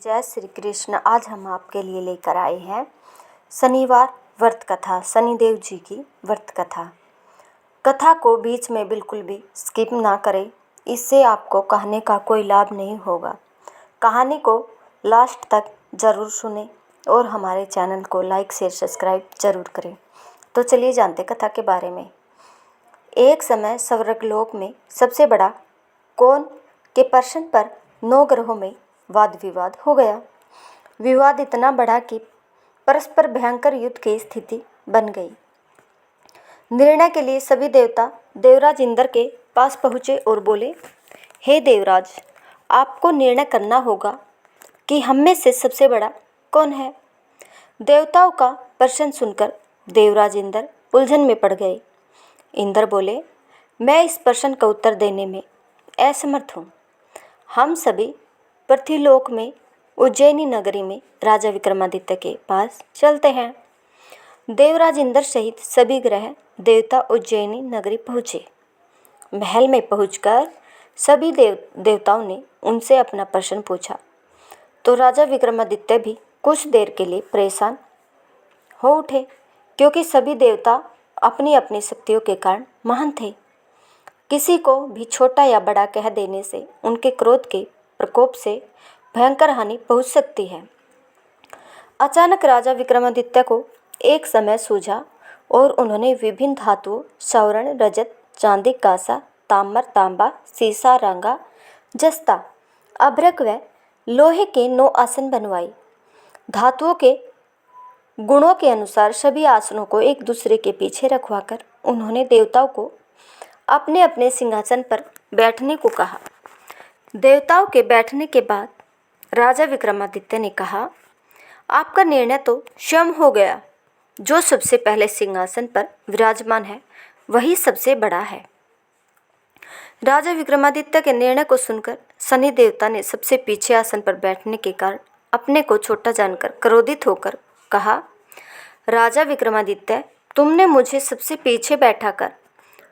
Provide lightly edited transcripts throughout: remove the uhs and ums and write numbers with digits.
जय श्री कृष्ण। आज हम आपके लिए लेकर आए हैं शनिवार व्रत कथा, शनिदेव जी की व्रत कथा। कथा को बीच में बिल्कुल भी स्किप ना करें, इससे आपको कहने का कोई लाभ नहीं होगा। कहानी को लास्ट तक ज़रूर सुनें और हमारे चैनल को लाइक शेयर सब्सक्राइब ज़रूर करें। तो चलिए जानते कथा के बारे में। एक समय स्वर्गलोक में सबसे बड़ा कौन के प्रश्न पर 9 ग्रहों में वाद विवाद हो गया। विवाद इतना बढ़ा कि परस्पर भयंकर युद्ध की स्थिति बन गई। निर्णय के लिए सभी देवता देवराज इंद्र के पास पहुँचे और बोले, हे देवराज, आपको निर्णय करना होगा कि हम में से सबसे बड़ा कौन है। देवताओं का प्रश्न सुनकर देवराज इंद्र उलझन में पड़ गए। इंद्र बोले, मैं इस प्रश्न का उत्तर देने में असमर्थ हूँ। हम सभी पृथ्वीलोक में उज्जैनी नगरी में राजा विक्रमादित्य के पास चलते हैं। देवराज इंद्र सहित सभी ग्रह देवता उज्जैनी नगरी पहुँचे। महल में पहुंचकर सभी देवताओं ने उनसे अपना प्रश्न पूछा तो राजा विक्रमादित्य भी कुछ देर के लिए परेशान हो उठे, क्योंकि सभी देवता अपनी अपनी शक्तियों के कारण महान थे। किसी को भी छोटा या बड़ा कह देने से उनके क्रोध के प्रकोप से भयंकर हानि पहुंच सकती है। अचानक राजा विक्रमादित्य को एक समय सूझा और उन्होंने विभिन्न धातुओं स्वर्ण, रजत, चांदी, कांसा, ताम्र, तांबा, सीसा, रंगा, जस्ता, अभ्रक व लोहे के 9 आसन बनवाए। धातुओं के गुणों के अनुसार सभी आसनों को एक दूसरे के पीछे रखवाकर उन्होंने देवताओं को अपने अपने सिंहासन पर बैठने को कहा। देवताओं के बैठने के बाद राजा विक्रमादित्य ने कहा, आपका निर्णय तो स्वयं हो गया। जो सबसे पहले सिंहासन पर विराजमान है वही सबसे बड़ा है। राजा विक्रमादित्य के निर्णय को सुनकर शनि देवता ने सबसे पीछे आसन पर बैठने के कारण अपने को छोटा जानकर क्रोधित होकर कहा, राजा विक्रमादित्य, तुमने मुझे सबसे पीछे बैठाकर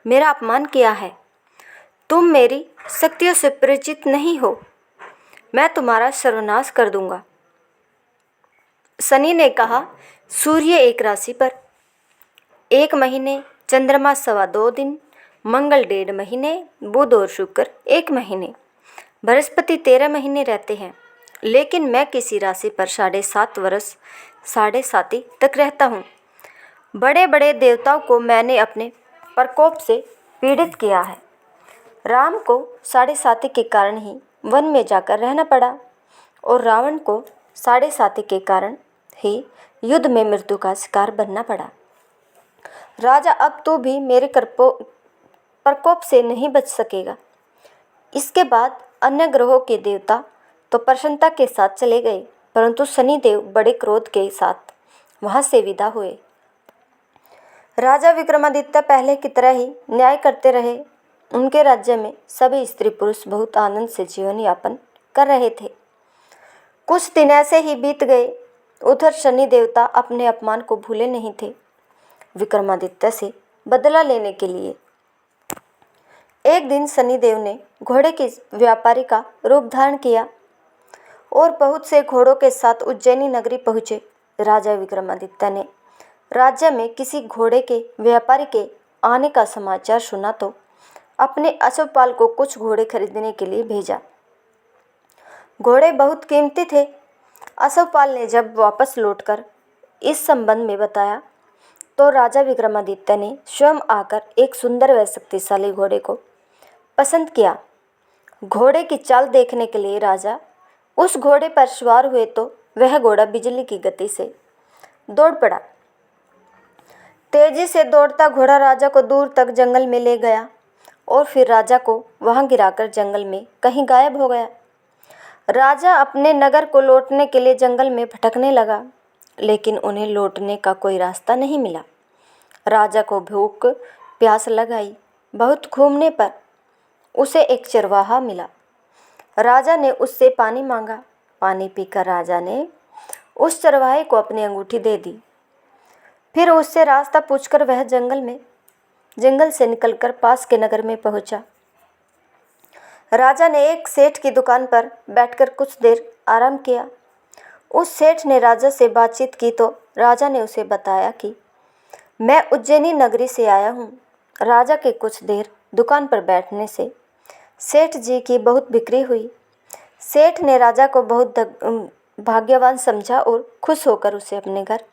मेरा अपमान किया है। तुम मेरी शक्तियों से परिचित नहीं हो। मैं तुम्हारा सर्वनाश कर दूंगा। शनि ने कहा, सूर्य एक राशि पर 1 महीने, चंद्रमा 2.25 दिन, मंगल 1.5 महीने, बुध और शुक्र 1 महीने, बृहस्पति 13 महीने रहते हैं, लेकिन मैं किसी राशि पर 7.5 वर्ष 7.5 तक रहता हूँ। बड़े बड़े देवताओं को मैंने अपने प्रकोप से पीड़ित किया है। राम को 7.5 के कारण ही वन में जाकर रहना पड़ा और रावण को 7.5 के कारण ही युद्ध में मृत्यु का शिकार बनना पड़ा। राजा, अब तो भी मेरे प्रकोप से नहीं बच सकेगा। इसके बाद अन्य ग्रहों के देवता तो प्रसन्नता के साथ चले गए, परंतु शनिदेव बड़े क्रोध के साथ वहां से विदा हुए। राजा विक्रमादित्य पहले की तरह ही न्याय करते रहे। उनके राज्य में सभी स्त्री पुरुष बहुत आनंद से जीवन यापन कर रहे थे। कुछ दिन ऐसे ही बीत गए। उधर शनि देवता अपने अपमान को भूले नहीं थे। विक्रमादित्य से बदला लेने के लिए एक दिन शनिदेव ने घोड़े के व्यापारी का रूप धारण किया और बहुत से घोड़ों के साथ उज्जैनी नगरी पहुँचे। राजा विक्रमादित्य ने राज्य में किसी घोड़े के व्यापारी के आने का समाचार सुना तो अपने अश्वपाल को कुछ घोड़े खरीदने के लिए भेजा। घोड़े बहुत कीमती थे। अश्वपाल ने जब वापस लौटकर इस संबंध में बताया तो राजा विक्रमादित्य ने स्वयं आकर एक सुंदर व शक्तिशाली घोड़े को पसंद किया। घोड़े की चाल देखने के लिए राजा उस घोड़े पर सवार हुए तो वह घोड़ा बिजली की गति से दौड़ पड़ा। तेजी से दौड़ता घोड़ा राजा को दूर तक जंगल में ले गया और फिर राजा को वहां गिराकर जंगल में कहीं गायब हो गया। राजा अपने नगर को लौटने के लिए जंगल में भटकने लगा, लेकिन उन्हें लौटने का कोई रास्ता नहीं मिला। राजा को भूख प्यास लगाई। बहुत घूमने पर उसे एक चरवाहा मिला। राजा ने उससे पानी मांगा। पानी पीकर राजा ने उस चरवाहे को अपनी अंगूठी दे दी। फिर उससे रास्ता पूछकर वह जंगल से निकलकर पास के नगर में पहुंचा। राजा ने एक सेठ की दुकान पर बैठकर कुछ देर आराम किया। उस सेठ ने राजा से बातचीत की तो राजा ने उसे बताया कि मैं उज्जैनी नगरी से आया हूँ। राजा के कुछ देर दुकान पर बैठने से सेठ जी की बहुत बिक्री हुई। सेठ ने राजा को बहुत भाग्यवान समझा और खुश होकर उसे अपने घर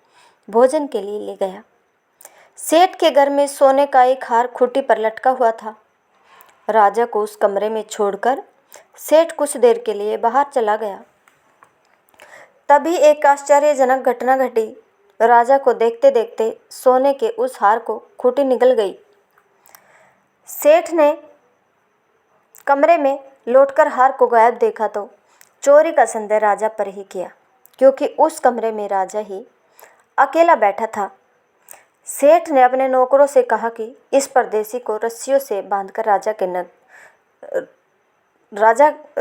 भोजन के लिए ले गया। सेठ के घर में सोने का एक हार खूंटी पर लटका हुआ था। राजा को उस कमरे में छोड़कर सेठ कुछ देर के लिए बाहर चला गया। तभी एक आश्चर्यजनक घटना घटी। राजा को देखते देखते सोने के उस हार को खूंटी निगल गई। सेठ ने कमरे में लौटकर हार को गायब देखा तो चोरी का संदेह राजा पर ही किया, क्योंकि उस कमरे में राजा ही अकेला बैठा था। सेठ ने अपने नौकरों से कहा कि इस परदेसी को रस्सियों से बांधकर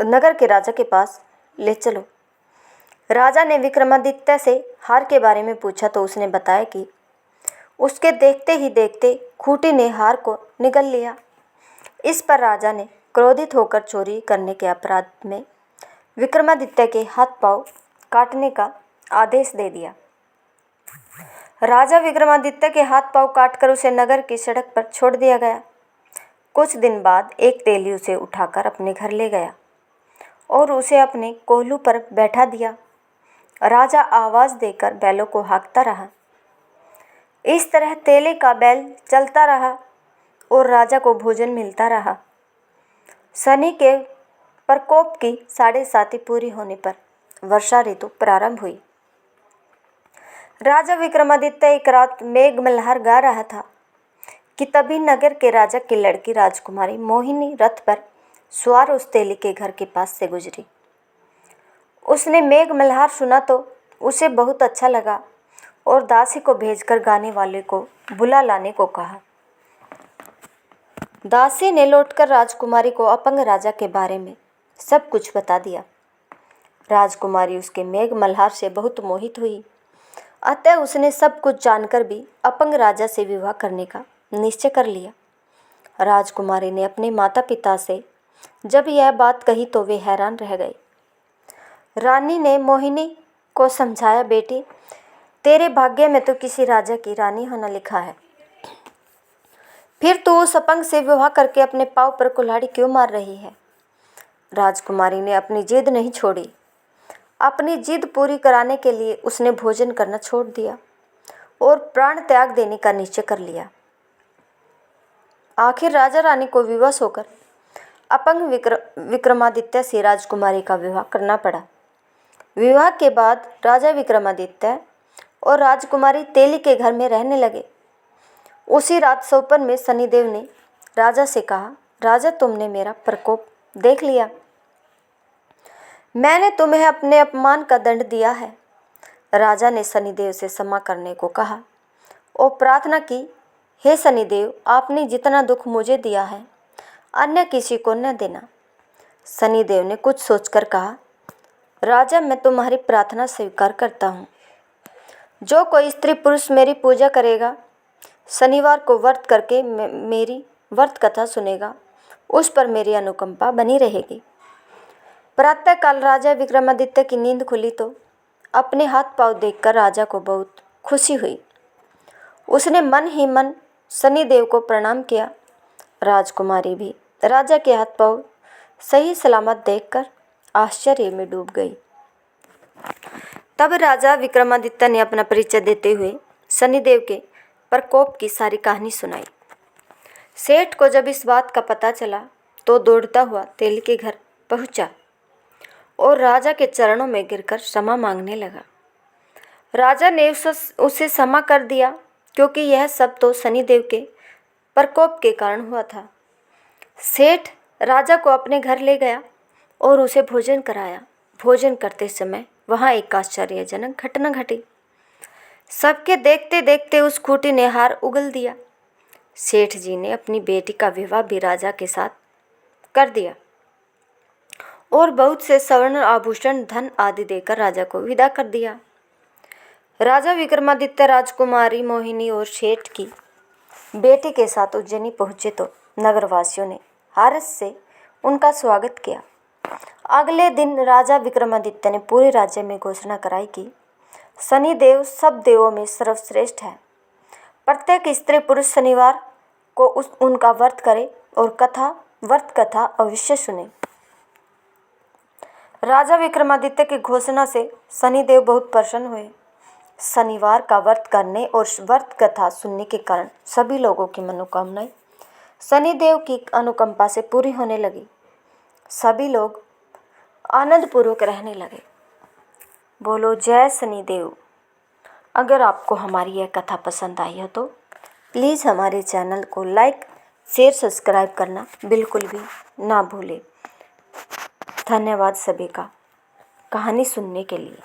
नगर के राजा के पास ले चलो। राजा ने विक्रमादित्य से हार के बारे में पूछा तो उसने बताया कि उसके देखते ही देखते खूंटी ने हार को निगल लिया। इस पर राजा ने क्रोधित होकर चोरी करने के अपराध में विक्रमादित्य के हाथ पांव काटने का आदेश दे दिया। राजा विक्रमादित्य के हाथ पांव काटकर उसे नगर की सड़क पर छोड़ दिया गया। कुछ दिन बाद एक तेली उसे उठाकर अपने घर ले गया और उसे अपने कोल्हू पर बैठा दिया। राजा आवाज़ देकर बैलों को हाँकता रहा। इस तरह तेले का बैल चलता रहा और राजा को भोजन मिलता रहा। शनि के प्रकोप की 7.5 पूरी होने पर वर्षा ऋतु प्रारंभ हुई। राजा विक्रमादित्य एक रात मेघ मल्हार गा रहा था कि तभी नगर के राजा की लड़की राजकुमारी मोहिनी रथ पर सवार उस तेली के घर के पास से गुजरी। उसने मेघ मल्हार सुना तो उसे बहुत अच्छा लगा और दासी को भेजकर गाने वाले को बुला लाने को कहा। दासी ने लौटकर राजकुमारी को अपंग राजा के बारे में सब कुछ बता दिया। राजकुमारी उसके मेघ मल्हार से बहुत मोहित हुई, अतः उसने सब कुछ जानकर भी अपंग राजा से विवाह करने का निश्चय कर लिया। राजकुमारी ने अपने माता पिता से जब यह बात कही तो वे हैरान रह गए। रानी ने मोहिनी को समझाया, बेटी, तेरे भाग्य में तो किसी राजा की रानी होना लिखा है, फिर तू उस अपंग से विवाह करके अपने पाँव पर कुल्हाड़ी क्यों मार रही है। राजकुमारी ने अपनी जिद नहीं छोड़ी। अपनी जिद पूरी कराने के लिए उसने भोजन करना छोड़ दिया और प्राण त्याग देने का निश्चय कर लिया। आखिर राजा रानी को विवश होकर अपंग विक्रमादित्य से राजकुमारी का विवाह करना पड़ा। विवाह के बाद राजा विक्रमादित्य और राजकुमारी तेली के घर में रहने लगे। उसी रात सोपन में शनिदेव ने राजा से कहा, राजा, तुमने मेरा प्रकोप देख लिया। मैंने तुम्हें अपने अपमान का दंड दिया है। राजा ने शनिदेव से क्षमा करने को कहा और प्रार्थना की, हे शनिदेव, आपने जितना दुख मुझे दिया है अन्य किसी को न देना। शनिदेव ने कुछ सोचकर कहा, राजा, मैं तुम्हारी प्रार्थना स्वीकार करता हूँ। जो कोई स्त्री पुरुष मेरी पूजा करेगा, शनिवार को व्रत करके मेरी व्रत कथा सुनेगा, उस पर मेरी अनुकंपा बनी रहेगी। प्रातःकाल राजा विक्रमादित्य की नींद खुली तो अपने हाथ पांव देखकर राजा को बहुत खुशी हुई। उसने मन ही मन शनिदेव को प्रणाम किया। राजकुमारी भी राजा के हाथ पांव सही सलामत देखकर आश्चर्य में डूब गई। तब राजा विक्रमादित्य ने अपना परिचय देते हुए शनिदेव के प्रकोप की सारी कहानी सुनाई। सेठ को जब इस बात का पता चला तो दौड़ता हुआ तेली के घर पहुंचा और राजा के चरणों में गिरकर क्षमा मांगने लगा। राजा ने उसे क्षमा कर दिया, क्योंकि यह सब तो शनिदेव के प्रकोप के कारण हुआ था। सेठ राजा को अपने घर ले गया और उसे भोजन कराया। भोजन करते समय वहाँ एक आश्चर्यजनक घटना घटी। सबके देखते देखते उस खूंटी ने हार उगल दिया। सेठ जी ने अपनी बेटी का विवाह भी राजा के साथ कर दिया और बहुत से स्वर्ण आभूषण, धन आदि देकर राजा को विदा कर दिया। राजा विक्रमादित्य राजकुमारी मोहिनी और सेठ की बेटी के साथ उज्जैनी पहुँचे तो नगरवासियों ने हार्स से उनका स्वागत किया। अगले दिन राजा विक्रमादित्य ने पूरे राज्य में घोषणा कराई कि शनिदेव सब देवों में सर्वश्रेष्ठ है। प्रत्येक स्त्री पुरुष शनिवार को उनका व्रत करे और व्रत कथा अवश्य सुने। राजा विक्रमादित्य की घोषणा से शनिदेव बहुत प्रसन्न हुए। शनिवार का व्रत करने और व्रत कथा सुनने के कारण सभी लोगों की मनोकामनाएं शनिदेव की अनुकंपा से पूरी होने लगी। सभी लोग आनंदपूर्वक रहने लगे। बोलो जय शनिदेव। अगर आपको हमारी यह कथा पसंद आई हो तो प्लीज़ हमारे चैनल को लाइक शेयर सब्सक्राइब करना बिल्कुल भी ना भूलें। धन्यवाद सभी का कहानी सुनने के लिए।